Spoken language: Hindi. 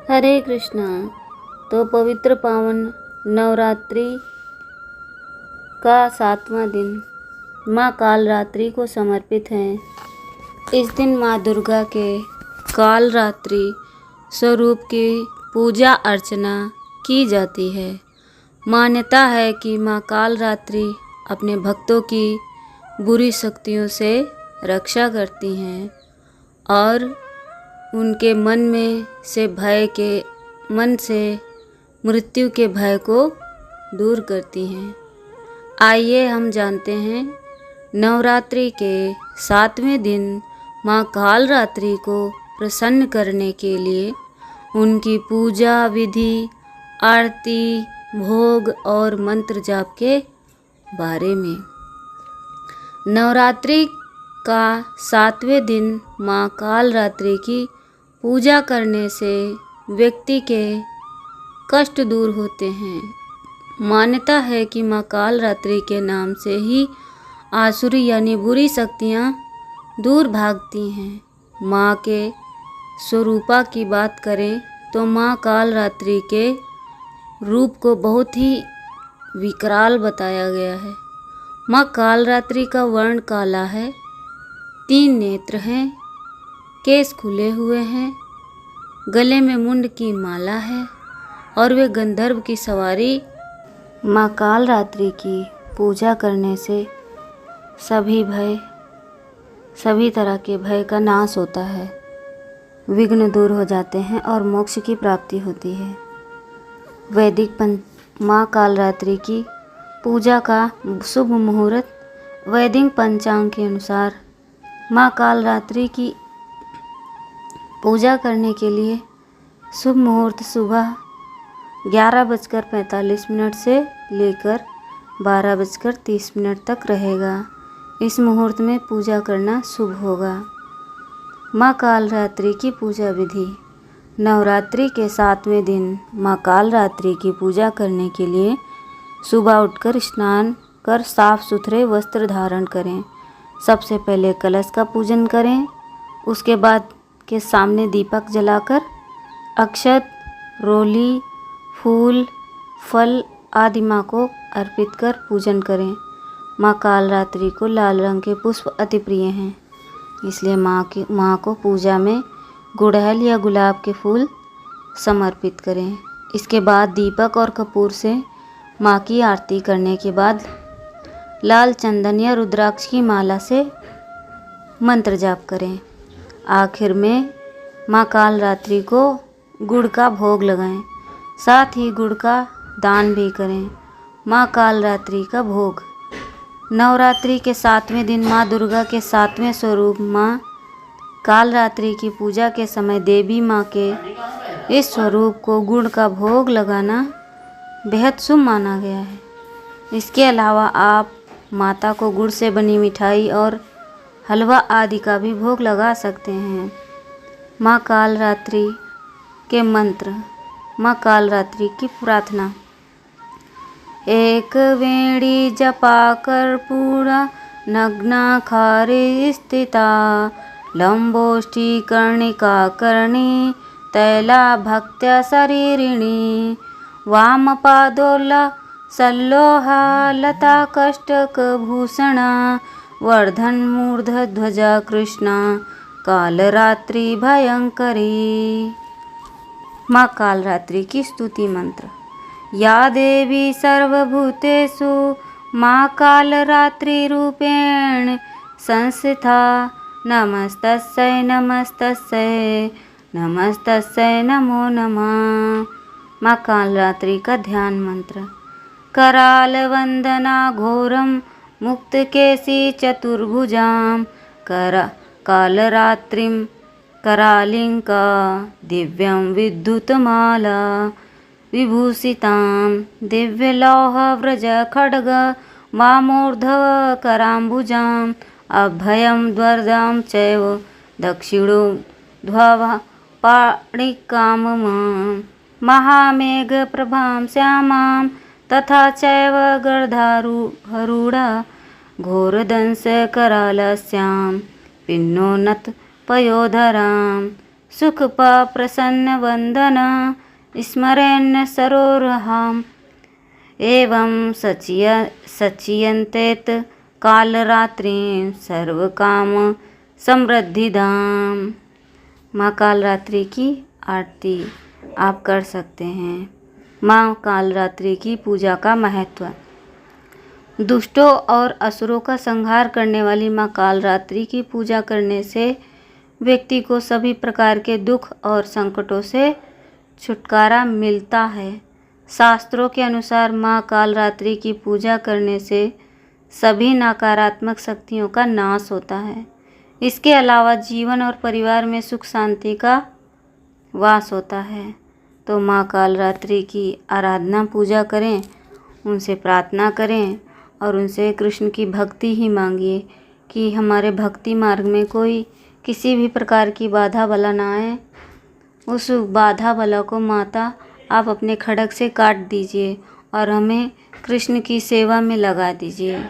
हरे कृष्णा। तो पवित्र पावन नवरात्रि का 7वां दिन माँ कालरात्रि को समर्पित है। इस दिन माँ दुर्गा के कालरात्रि स्वरूप की पूजा अर्चना की जाती है। मान्यता है कि माँ कालरात्रि अपने भक्तों की बुरी शक्तियों से रक्षा करती हैं और उनके मन से मृत्यु के भय को दूर करती हैं। आइए हम जानते हैं नवरात्रि के 7वें दिन माँ कालरात्रि को प्रसन्न करने के लिए उनकी पूजा विधि, आरती, भोग और मंत्र जाप के बारे में। नवरात्रि का 7वें दिन माँ कालरात्रि की पूजा करने से व्यक्ति के कष्ट दूर होते हैं। मान्यता है कि माँ कालरात्रि के नाम से ही आसुरी यानी बुरी शक्तियाँ दूर भागती हैं। माँ के स्वरूपा की बात करें तो माँ कालरात्रि के रूप को बहुत ही विकराल बताया गया है। माँ कालरात्रि का वर्ण काला है, 3 नेत्र हैं, केस खुले हुए हैं, गले में मुंड की माला है और वे गंधर्व की सवारी। माँ कालरात्रि की पूजा करने से सभी तरह के भय का नाश होता है, विघ्न दूर हो जाते हैं और मोक्ष की प्राप्ति होती है। माँ कालरात्रि की पूजा का शुभ मुहूर्त वैदिक पंचांग के अनुसार माँ कालरात्रि की पूजा करने के लिए शुभ मुहूर्त सुबह 11:45 से लेकर 12:30 तक रहेगा। इस मुहूर्त में पूजा करना शुभ होगा। माँ कालरात्रि की पूजा विधि। नवरात्रि के 7वें दिन माँ कालरात्रि की पूजा करने के लिए सुबह उठकर स्नान कर साफ सुथरे वस्त्र धारण करें। सबसे पहले कलश का पूजन करें। उसके बाद के सामने दीपक जलाकर अक्षत, रोली, फूल, फल आदि माँ को अर्पित कर पूजन करें। माँ कालरात्रि को लाल रंग के पुष्प अति प्रिय हैं, इसलिए माँ को पूजा में गुड़हल या गुलाब के फूल समर्पित करें। इसके बाद दीपक और कपूर से माँ की आरती करने के बाद लाल चंदन या रुद्राक्ष की माला से मंत्र जाप करें। आखिर में माँ कालरात्रि को गुड़ का भोग लगाएं, साथ ही गुड़ का दान भी करें। माँ कालरात्रि का भोग। नवरात्रि के 7वें दिन माँ दुर्गा के 7वें स्वरूप माँ कालरात्रि की पूजा के समय देवी माँ के इस स्वरूप को गुड़ का भोग लगाना बेहद शुभ माना गया है। इसके अलावा आप माता को गुड़ से बनी मिठाई और हलवा आदि का भी भोग लगा सकते हैं। माँ कालरात्रि के मंत्र। माँ कालरात्रि की प्रार्थना। एक वेणी जपा कर्पूरा नग्ना खारे स्थिता लंबोष्ठी कर्णिका कर्णी तैला भक्त्या शरीरिणी वामपादोल्ला सल्लोहा लता कष्टक भूषणा वर्धन मूर्धध्वजा कृष्णा कालरात्रि भयंकरी। माँ कालरात्रि की स्तुति मंत्र। या देवी सर्वभूतेषु माँ कालरात्रि रूपेण संस्थिता नमस्तस्यै नमस्तस्यै नमस्तस्यै नमो नमः। माँ कालरात्रि का ध्यान मंत्र। कराल वंदना घोरम मुक्तकेशी चतुर्भुजां कालरात्रिं करालिंका दिव्यं विद्युतमाला विभूषितां दिव्यलौह व्रज खड्ग वामोर्धव कराम्बुजां अभयं द्वारदां चैव दक्षिणोर्ध्वः पाणिकां महामेघ प्रभां श्यामां तथा चैव गर्धारूढा घोरदंश करालस्यां पिन्नोन्नत पयोधरां सुखपा प्रसन्न वंदन स्मरन् सरोरहाम् एवं सचीयन्तेत कालरात्रिं सर्वकाम समृद्धिधाम। माँ कालरात्रि की आरती आप कर सकते हैं। माँ कालरात्रि की पूजा का महत्व। दुष्टों और असुरों का संहार करने वाली माँ कालरात्रि की पूजा करने से व्यक्ति को सभी प्रकार के दुख और संकटों से छुटकारा मिलता है। शास्त्रों के अनुसार माँ कालरात्रि की पूजा करने से सभी नकारात्मक शक्तियों का नाश होता है। इसके अलावा जीवन और परिवार में सुख शांति का वास होता है। तो माँ कालरात्रि की आराधना पूजा करें, उनसे प्रार्थना करें और उनसे कृष्ण की भक्ति ही मांगिए कि हमारे भक्ति मार्ग में कोई किसी भी प्रकार की बाधा बला ना आए। उस बाधा बला को माता आप अपने खड्ग से काट दीजिए और हमें कृष्ण की सेवा में लगा दीजिए।